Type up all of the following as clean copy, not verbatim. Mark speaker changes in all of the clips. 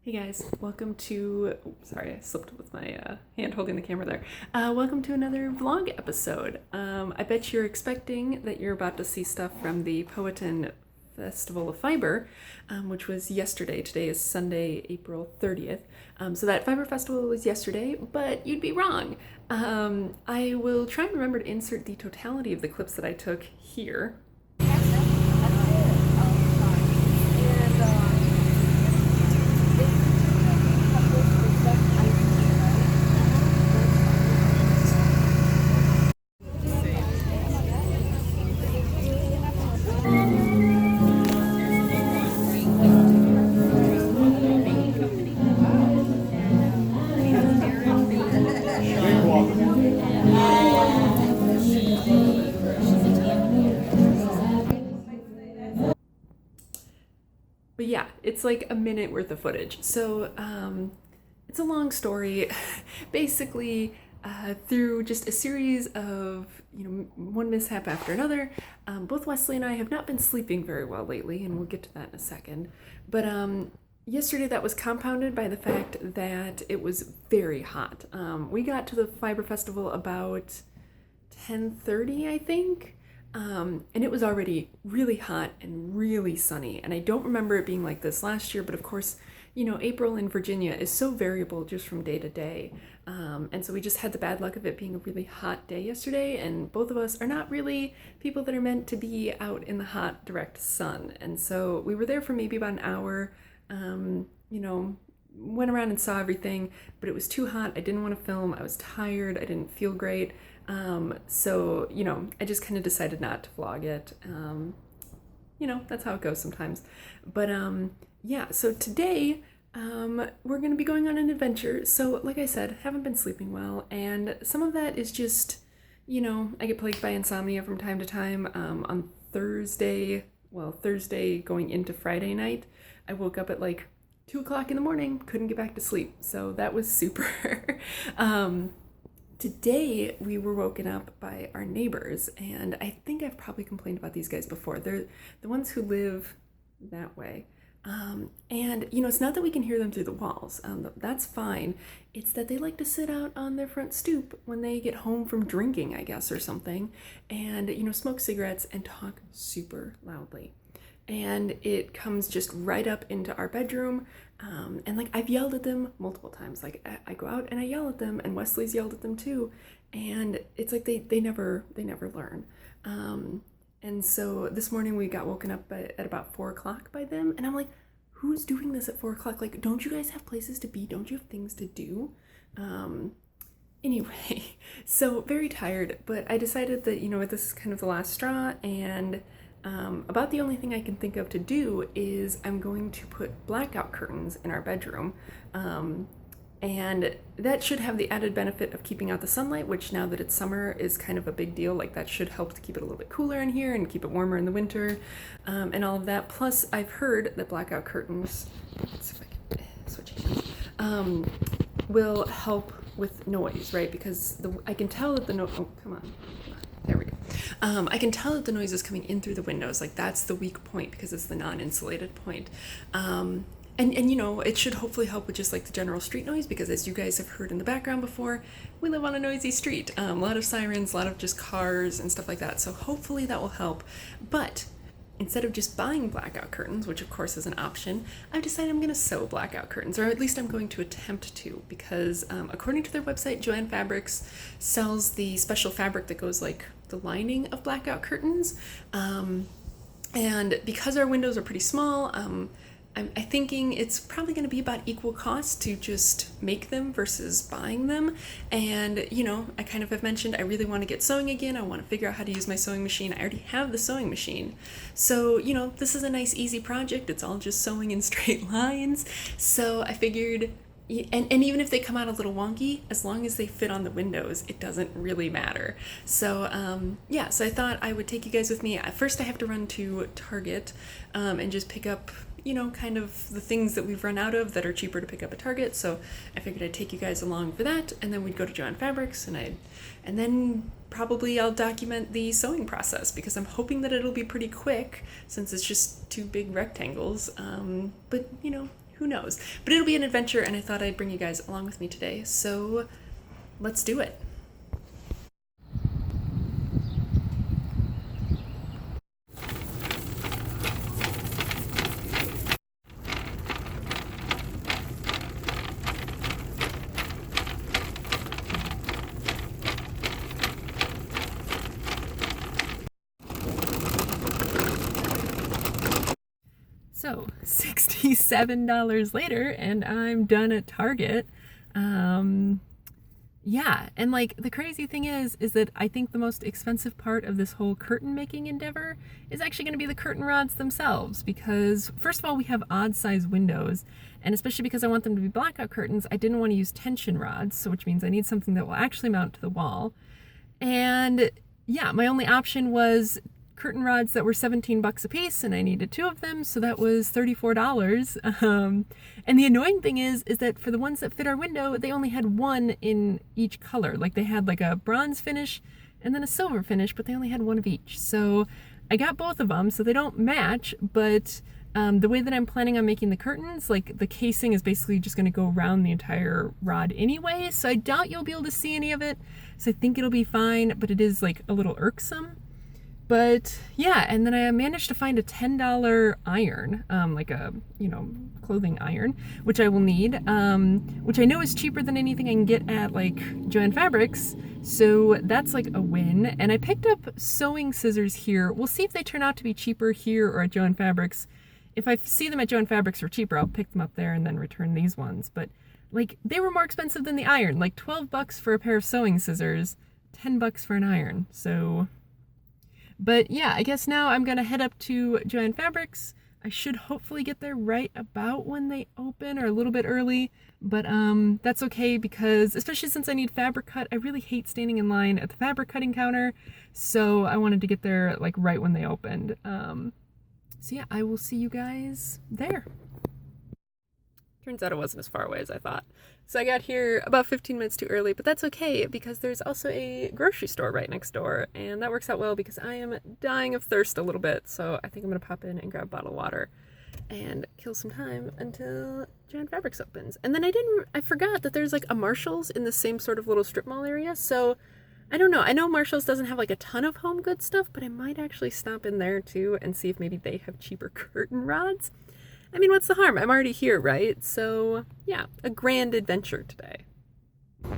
Speaker 1: Hey guys, welcome to. Sorry, I slipped with my hand holding the camera there. Welcome to another vlog episode. I bet you're expecting that you're about to see stuff from the Powhatan Festival of Fiber, which was yesterday. Today is Sunday, April 30th. So that Fiber Festival was yesterday, but you'd be wrong. I will try and remember to insert the totality of the clips that I took here. But yeah, it's like a minute worth of footage. So it's a long story. Basically, through just a series of, one mishap after another, both Wesley and I have not been sleeping very well lately, and we'll get to that in a second. But yesterday that was compounded by the fact that it was very hot. We got to the Fiber Festival about 10:30, I think. And it was already really hot and really sunny. And I don't remember it being like this last year, but of course, April in Virginia is so variable just from day to day. And so we just had the bad luck of it being a really hot day yesterday. And both of us are not really people that are meant to be out in the hot, direct sun. And so we were there for maybe about an hour, went around and saw everything, but it was too hot. I didn't want to film. I was tired. I didn't feel great. So, I just kind of decided not to vlog it. That's how it goes sometimes. But, yeah, so today, we're going to be going on an adventure. So, like I said, haven't been sleeping well. And some of that is just, I get plagued by insomnia from time to time. On Thursday going into Friday night, I woke up at like 2 o'clock in the morning, couldn't get back to sleep. So that was super. Today, we were woken up by our neighbors, and I think I've probably complained about these guys before. They're the ones who live that way. And, it's not that we can hear them through the walls. That's fine. It's that they like to sit out on their front stoop when they get home from drinking, I guess, or something, and, smoke cigarettes and talk super loudly. And it comes just right up into our bedroom. And like I've yelled at them multiple times. Like I go out and I yell at them, and Wesley's yelled at them too. And it's like they never learn. And so this morning we got woken up at about 4 o'clock by them, and I'm like, who's doing this at 4 o'clock? Like, don't you guys have places to be? Don't you have things to do? Anyway, so very tired, but I decided that, this is kind of the last straw, and about the only thing I can think of to do is I'm going to put blackout curtains in our bedroom. And that should have the added benefit of keeping out the sunlight, which now that it's summer is kind of a big deal. Like that should help to keep it a little bit cooler in here and keep it warmer in the winter, and all of that. Plus, I've heard that blackout curtains, let's see if I can switch hands, will help with noise, right? Because I can tell that oh, come on. There we go. I can tell that the noise is coming in through the windows. Like that's the weak point because it's the non-insulated point. And it should hopefully help with just like the general street noise, because as you guys have heard in the background before, we live on a noisy street. A lot of sirens, a lot of just cars and stuff like that. So hopefully that will help. But instead of just buying blackout curtains, which of course is an option, I've decided I'm going to sew blackout curtains, or at least I'm going to attempt to, because according to their website, Joann Fabrics sells the special fabric that goes like the lining of blackout curtains. And because our windows are pretty small, I'm thinking it's probably going to be about equal cost to just make them versus buying them. And, I kind of have mentioned I really want to get sewing again. I want to figure out how to use my sewing machine. I already have the sewing machine. So, this is a nice, easy project. It's all just sewing in straight lines. So I figured, and even if they come out a little wonky, as long as they fit on the windows, it doesn't really matter. So, so I thought I would take you guys with me. First, I have to run to Target and just pick up kind of the things that we've run out of that are cheaper to pick up at Target. So I figured I'd take you guys along for that, and then we'd go to Joann Fabrics, and then probably I'll document the sewing process, because I'm hoping that it'll be pretty quick since it's just two big rectangles. But who knows? But it'll be an adventure, and I thought I'd bring you guys along with me today. So let's do it. So $67 later, and I'm done at Target. Yeah, and like the crazy thing is that I think the most expensive part of this whole curtain making endeavor is actually going to be the curtain rods themselves, because first of all, we have odd size windows, and especially because I want them to be blackout curtains, I didn't want to use tension rods, so which means I need something that will actually mount to the wall. And yeah, my only option was curtain rods that were 17 bucks a piece, and I needed 2 of them, so that was $34. And the annoying thing is that for the ones that fit our window, they only had 1 in each color. Like they had like a bronze finish and then a silver finish, but they only had 1 of each. So I got both of them, so they don't match, but the way that I'm planning on making the curtains, like the casing is basically just going to go around the entire rod anyway, so I doubt you'll be able to see any of it, so I think it'll be fine, but it is like a little irksome. But yeah, and then I managed to find a $10 iron, like a, clothing iron, which I will need, which I know is cheaper than anything I can get at like Joann Fabrics. So that's like a win. And I picked up sewing scissors here. We'll see if they turn out to be cheaper here or at Joann Fabrics. If I see them at Joann Fabrics for cheaper, I'll pick them up there and then return these ones. But like they were more expensive than the iron, like 12 bucks for a pair of sewing scissors, 10 bucks for an iron. So but yeah, I guess now I'm gonna head up to Joann Fabrics. I should hopefully get there right about when they open or a little bit early, but that's okay because especially since I need fabric cut, I really hate standing in line at the fabric cutting counter. So I wanted to get there like right when they opened. So yeah, I will see you guys there. Turns out it wasn't as far away as I thought. So I got here about 15 minutes too early, but that's okay because there's also a grocery store right next door, and that works out well because I am dying of thirst a little bit, so I think I'm gonna pop in and grab a bottle of water and kill some time until Joann Fabrics opens. And then I forgot that there's like a Marshall's in the same sort of little strip mall area, so I don't know. I know Marshall's doesn't have like a ton of home goods stuff, but I might actually stop in there too and see if maybe they have cheaper curtain rods. I mean, what's the harm? I'm already here, right? So, yeah, a grand adventure today. All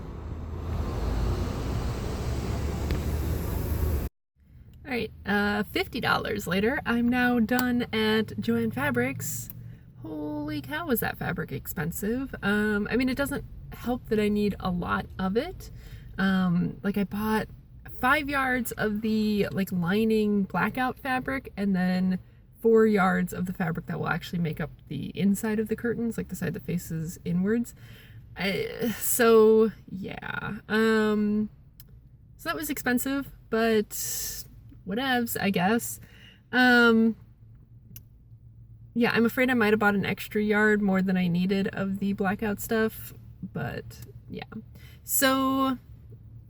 Speaker 1: right, $50 later, I'm now done at Joann Fabrics. Holy cow, was that fabric expensive? I mean, it doesn't help that I need a lot of it. Like I bought 5 yards of the like lining blackout fabric and then 4 yards of the fabric that will actually make up the inside of the curtains, like the side that faces inwards. So yeah, so that was expensive, but whatevs, I guess. Yeah, I'm afraid I might have bought an extra yard more than I needed of the blackout stuff, but yeah. So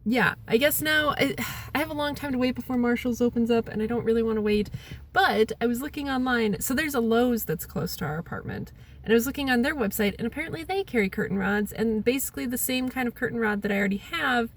Speaker 1: yeah, I guess now I have a long time to wait before Marshall's opens up, and I don't really want to wait, but I was looking online. So there's a Lowe's that's close to our apartment, and I was looking on their website, and apparently they carry curtain rods, and basically the same kind of curtain rod that I already have,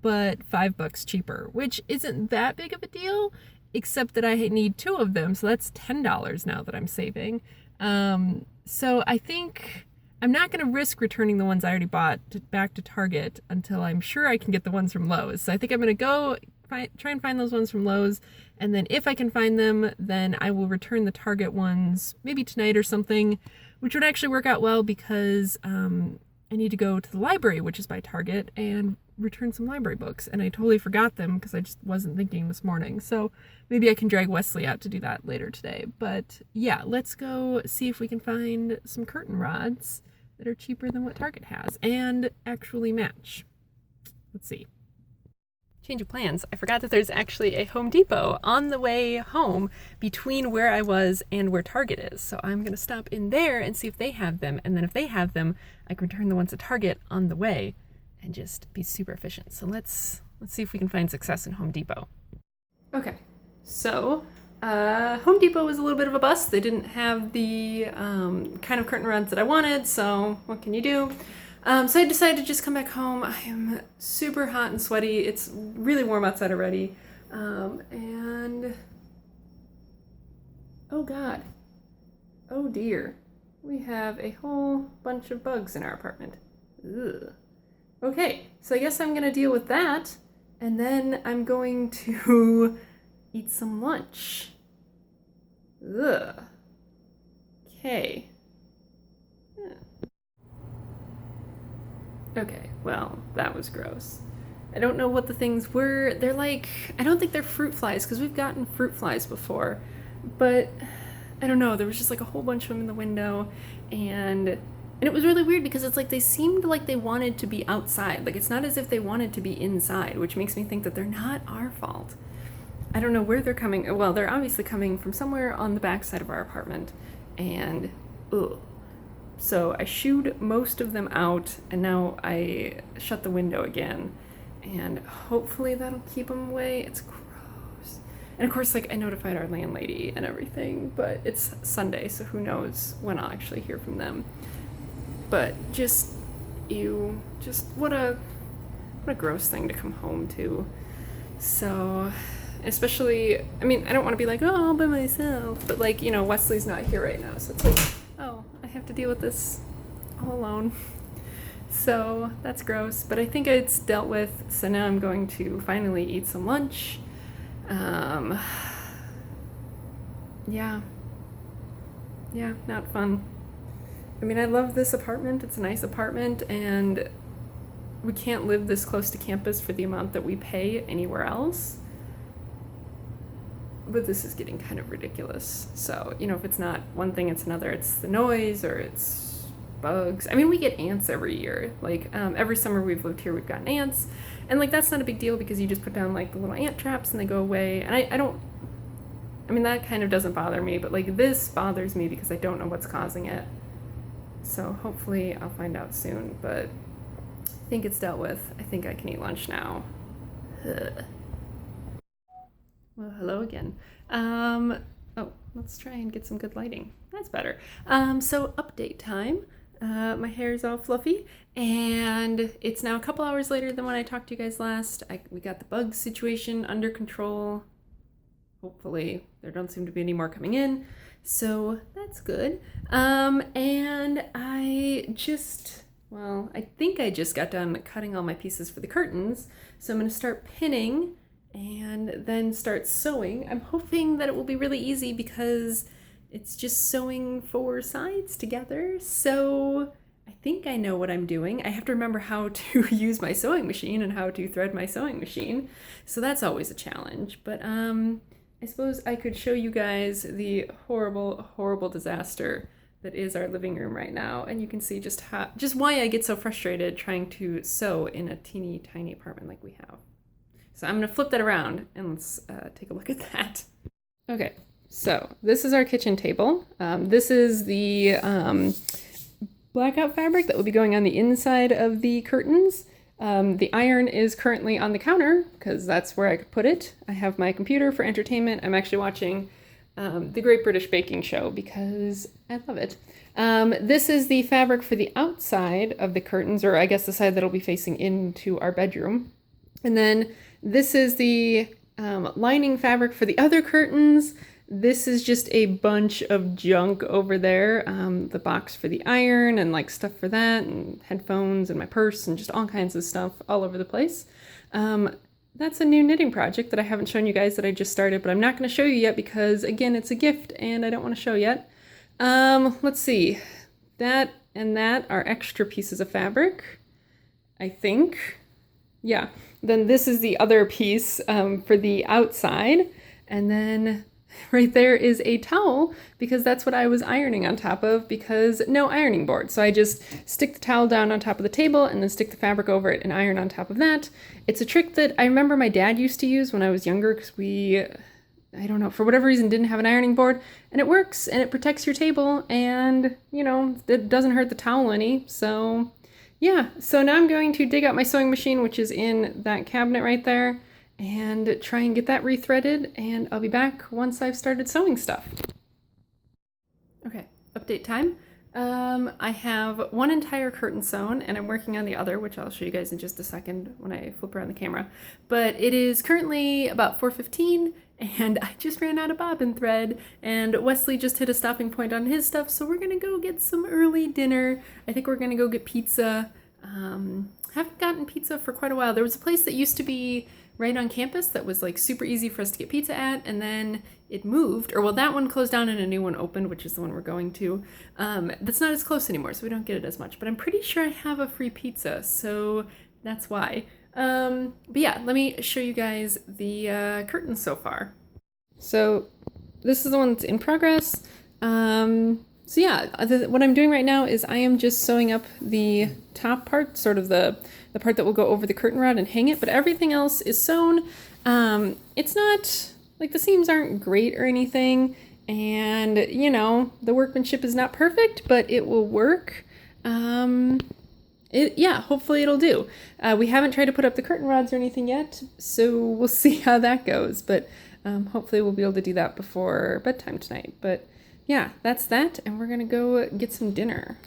Speaker 1: but $5 cheaper, which isn't that big of a deal, except that I need 2 of them, so that's $10 now that I'm saving. So I think I'm not going to risk returning the ones I already bought back to Target until I'm sure I can get the ones from Lowe's. So I think I'm going to go try and find those ones from Lowe's, and then if I can find them, then I will return the Target ones maybe tonight or something, which would actually work out well because I need to go to the library, which is by Target, and return some library books, and I totally forgot them because I just wasn't thinking this morning. So maybe I can drag Wesley out to do that later today. But yeah, let's go see if we can find some curtain rods that are cheaper than what Target has and actually match. Let's see. Change of plans. I forgot that there's actually a Home Depot on the way home between where I was and where Target is. So I'm going to stop in there and see if they have them. And then if they have them, I can return the ones at Target on the way and just be super efficient. So let's see if we can find success in Home Depot. Okay, so Home Depot was a little bit of a bust. They didn't have the kind of curtain rods that I wanted, so what can you do? So I decided to just come back home. I am super hot and sweaty. It's really warm outside already. And oh God, oh dear, we have a whole bunch of bugs in our apartment. Ugh. Okay, so I guess I'm gonna deal with that, and then I'm going to eat some lunch. Ugh. Okay. Okay, well, that was gross. I don't know what the things were. They're like, I don't think they're fruit flies because we've gotten fruit flies before, but I don't know. There was just like a whole bunch of them in the window, and it was really weird because it's like they seemed like they wanted to be outside. Like it's not as if they wanted to be inside, which makes me think that they're not our fault. I don't know where they're coming. Well, they're obviously coming from somewhere on the back side of our apartment, and ugh. So I shooed most of them out, and now I shut the window again, and hopefully that'll keep them away. It's gross. And of course, like I notified our landlady and everything, but it's Sunday, so who knows when I'll actually hear from them. But just ew, just what a gross thing to come home to. So especially, I mean, I don't want to be like, oh, all by myself, but like, you know, Wesley's not here right now, so it's like, oh, I have to deal with this all alone. So that's gross, but I think it's dealt with, so now I'm going to finally eat some lunch. Yeah, not fun. I mean, I love this apartment, it's a nice apartment, and we can't live this close to campus for the amount that we pay anywhere else. But this is getting kind of ridiculous. So, you know, if it's not one thing, it's another. It's the noise or it's bugs. I mean, we get ants every year. Like, every summer we've lived here, we've gotten ants. And, like, that's not a big deal because you just put down, like, the little ant traps and they go away. And I mean, that kind of doesn't bother me. But, like, this bothers me because I don't know what's causing it. So hopefully I'll find out soon. But I think it's dealt with. I think I can eat lunch now. Ugh. Well, hello again. Oh, let's try and get some good lighting. That's better. So update time. My hair is all fluffy, and it's now a couple hours later than when I talked to you guys last. We got the bug situation under control. Hopefully, there don't seem to be any more coming in, so that's good. And I think I just got done cutting all my pieces for the curtains, so I'm going to start pinning and then start sewing. I'm hoping that it will be really easy because it's just sewing 4 sides together. So I think I know what I'm doing. I have to remember how to use my sewing machine and how to thread my sewing machine. So that's always a challenge. But I suppose I could show you guys the horrible, horrible disaster that is our living room right now. And you can see just why I get so frustrated trying to sew in a teeny tiny apartment like we have. So I'm going to flip that around and let's take a look at that. Okay, so this is our kitchen table. This is the blackout fabric that will be going on the inside of the curtains. The iron is currently on the counter because that's where I could put it. I have my computer for entertainment. I'm actually watching the Great British Baking Show because I love it. This is the fabric for the outside of the curtains, or I guess the side that'll be facing into our bedroom. And then this is the lining fabric for the other curtains. This is just a bunch of junk over there. The box for the iron and like stuff for that, and headphones and my purse and just all kinds of stuff all over the place. That's a new knitting project that I haven't shown you guys that I just started, but I'm not going to show you yet because, again, it's a gift and I don't want to show yet. Let's see. That and that are extra pieces of fabric, I think. Yeah. Then this is the other piece for the outside. And then right there is a towel because that's what I was ironing on top of because no ironing board. So I just stick the towel down on top of the table and then stick the fabric over it and iron on top of that. It's a trick that I remember my dad used to use when I was younger because we, I don't know, for whatever reason didn't have an ironing board, and it works and it protects your table and, you know, it doesn't hurt the towel any. So yeah, so now I'm going to dig out my sewing machine, which is in that cabinet right there, and try and get that rethreaded, and I'll be back once I've started sewing stuff. Okay, update time. I have one entire curtain sewn and I'm working on the other, which I'll show you guys in just a second when I flip around the camera. But it is currently about 4:15 and I just ran out of bobbin thread and Wesley just hit a stopping point on his stuff, so we're gonna go get some early dinner. I think we're gonna go get pizza. Haven't gotten pizza for quite a while. There was a place that used to be right on campus that was like super easy for us to get pizza at, and then it moved, or well, that one closed down and a new one opened, which is the one we're going to. That's not as close anymore, so we don't get it as much, but I'm pretty sure I have a free pizza, so that's why. But yeah, let me show you guys the curtains so far. So this is the one that's in progress. So yeah, what I'm doing right now is I am just sewing up the top part, sort of the part that will go over the curtain rod and hang it, but everything else is sewn. It's not, like, the seams aren't great or anything, and, you know, the workmanship is not perfect, but it will work. Yeah, hopefully it'll do. We haven't tried to put up the curtain rods or anything yet, so we'll see how that goes, but hopefully we'll be able to do that before bedtime tonight. But yeah, that's that, and we're gonna go get some dinner.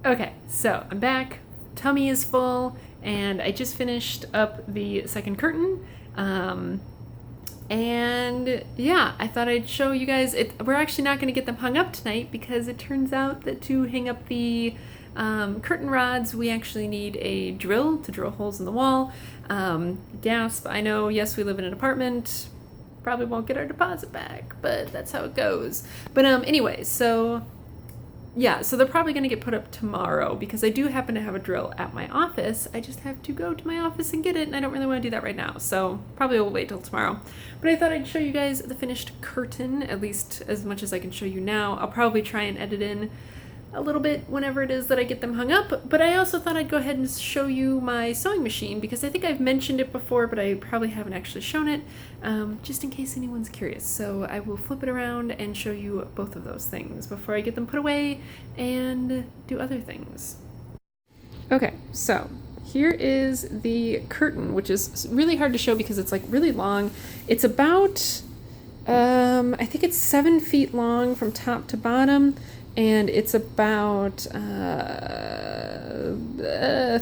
Speaker 1: Okay, so I'm back, tummy is full, and I just finished up the second curtain. And yeah, I thought I'd show you guys. We're actually not going to get them hung up tonight because it turns out that to hang up the curtain rods, we actually need a drill to drill holes in the wall. Gasp, I know, yes, we live in an apartment. Probably won't get our deposit back, but that's how it goes. But anyway, so yeah, so they're probably going to get put up tomorrow because I do happen to have a drill at my office. I just have to go to my office and get it, and I don't really want to do that right now, so probably will wait till tomorrow. But I thought I'd show you guys the finished curtain, at least as much as I can show you now. I'll probably try and edit in a little bit whenever it is that I get them hung up, but I also thought I'd go ahead and show you my sewing machine because I think I've mentioned it before, but I probably haven't actually shown it, just in case anyone's curious. So I will flip it around and show you both of those things before I get them put away and do other things. Okay, so here is the curtain, which is really hard to show because it's like really long. It's about, I think it's 7 feet long from top to bottom. And it's about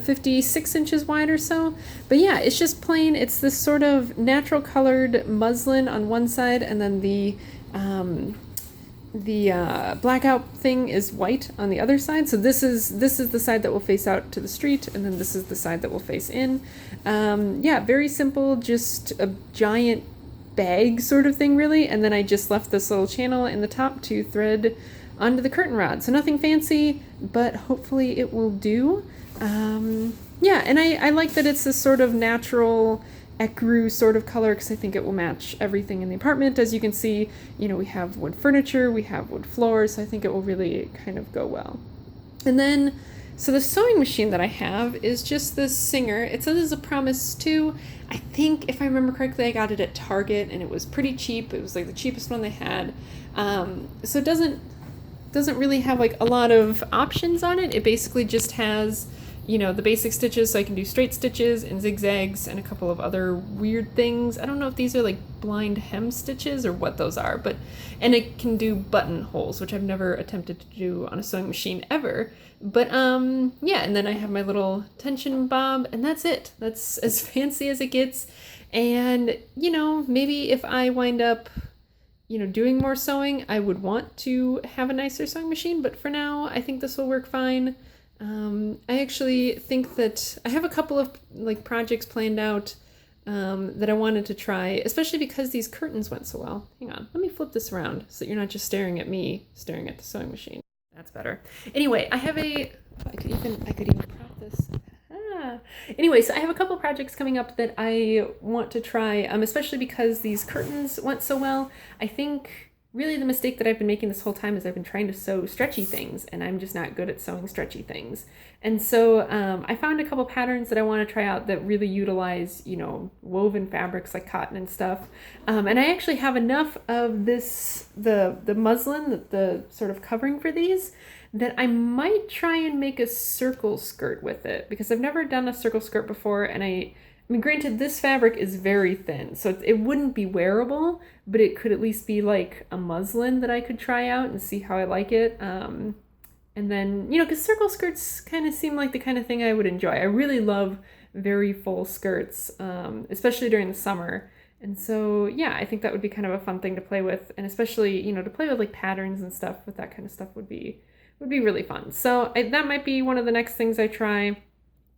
Speaker 1: 56 inches wide or so. But yeah, it's just plain, it's this sort of natural colored muslin on one side, and then the blackout thing is white on the other side. So this is the side that will face out to the street, and then this is the side that will face in. Yeah, very simple, just a giant bag sort of thing really. And then I just left this little channel in the top to thread onto the curtain rod. So nothing fancy, but hopefully it will do. Yeah, and I like that it's this sort of natural ecru sort of color because I think it will match everything in the apartment. As you can see, you know, we have wood furniture, we have wood floors, so I think it will really kind of go well. And then, so the sewing machine that I have is just this Singer. It says it's a Promise 2. I think, if I remember correctly, I got it at Target, and it was pretty cheap. It was like the cheapest one they had. So it doesn't really have like a lot of options on it. It basically just has, you know, the basic stitches, so I can do straight stitches and zigzags and a couple of other weird things. I don't know if these are like blind hem stitches or what those are, but, and it can do buttonholes, which I've never attempted to do on a sewing machine ever. But yeah, and then I have my little tension bob, and that's it. That's as fancy as it gets. And, you know, maybe if I wind up, you know, doing more sewing, I would want to have a nicer sewing machine, but for now, I think this will work fine. I actually think that I have a couple of like projects planned out that I wanted to try, especially because these curtains went so well. Hang on, let me flip this around so that you're not just staring at me, staring at the sewing machine. That's better. Anyway, I could even prop this. Anyway, so I have a couple projects coming up that I want to try, especially because these curtains went so well. I think really the mistake that I've been making this whole time is I've been trying to sew stretchy things, and I'm just not good at sewing stretchy things. And so I found a couple patterns that I want to try out that really utilize, woven fabrics like cotton and stuff. And I actually have enough of the muslin, the sort of covering for these, that I might try and make a circle skirt with it, because I've never done a circle skirt before, and I mean, granted, this fabric is very thin, so it wouldn't be wearable, but it could at least be like a muslin that I could try out and see how I like it. And then, because circle skirts kind of seem like the kind of thing I would enjoy. I really love very full skirts, especially during the summer. And so, yeah, I think that would be kind of a fun thing to play with, and especially, to play with like patterns and stuff with that kind of stuff would be really fun. So that might be one of the next things I try,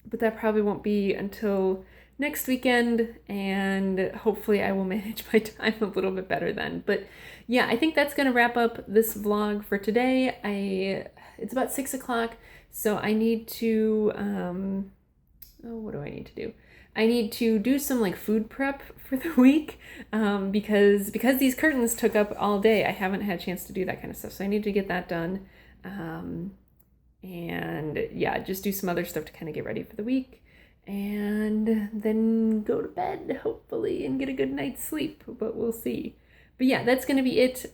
Speaker 1: but that probably won't be until next weekend, and hopefully I will manage my time a little bit better then. But yeah, I think that's gonna wrap up this vlog for today. It's about 6 o'clock, so I need to what do I need to do? I need to do some like food prep for the week, because these curtains took up all day. I haven't had a chance to do that kind of stuff, so I need to get that done. And yeah, just do some other stuff to kind of get ready for the week, and then go to bed, hopefully, and get a good night's sleep, but we'll see. But yeah, that's gonna be it.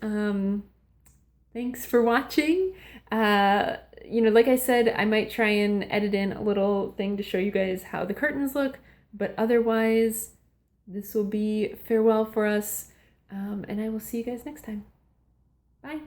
Speaker 1: Thanks for watching. Like I said, I might try and edit in a little thing to show you guys how the curtains look, but otherwise, this will be farewell for us, and I will see you guys next time. Bye.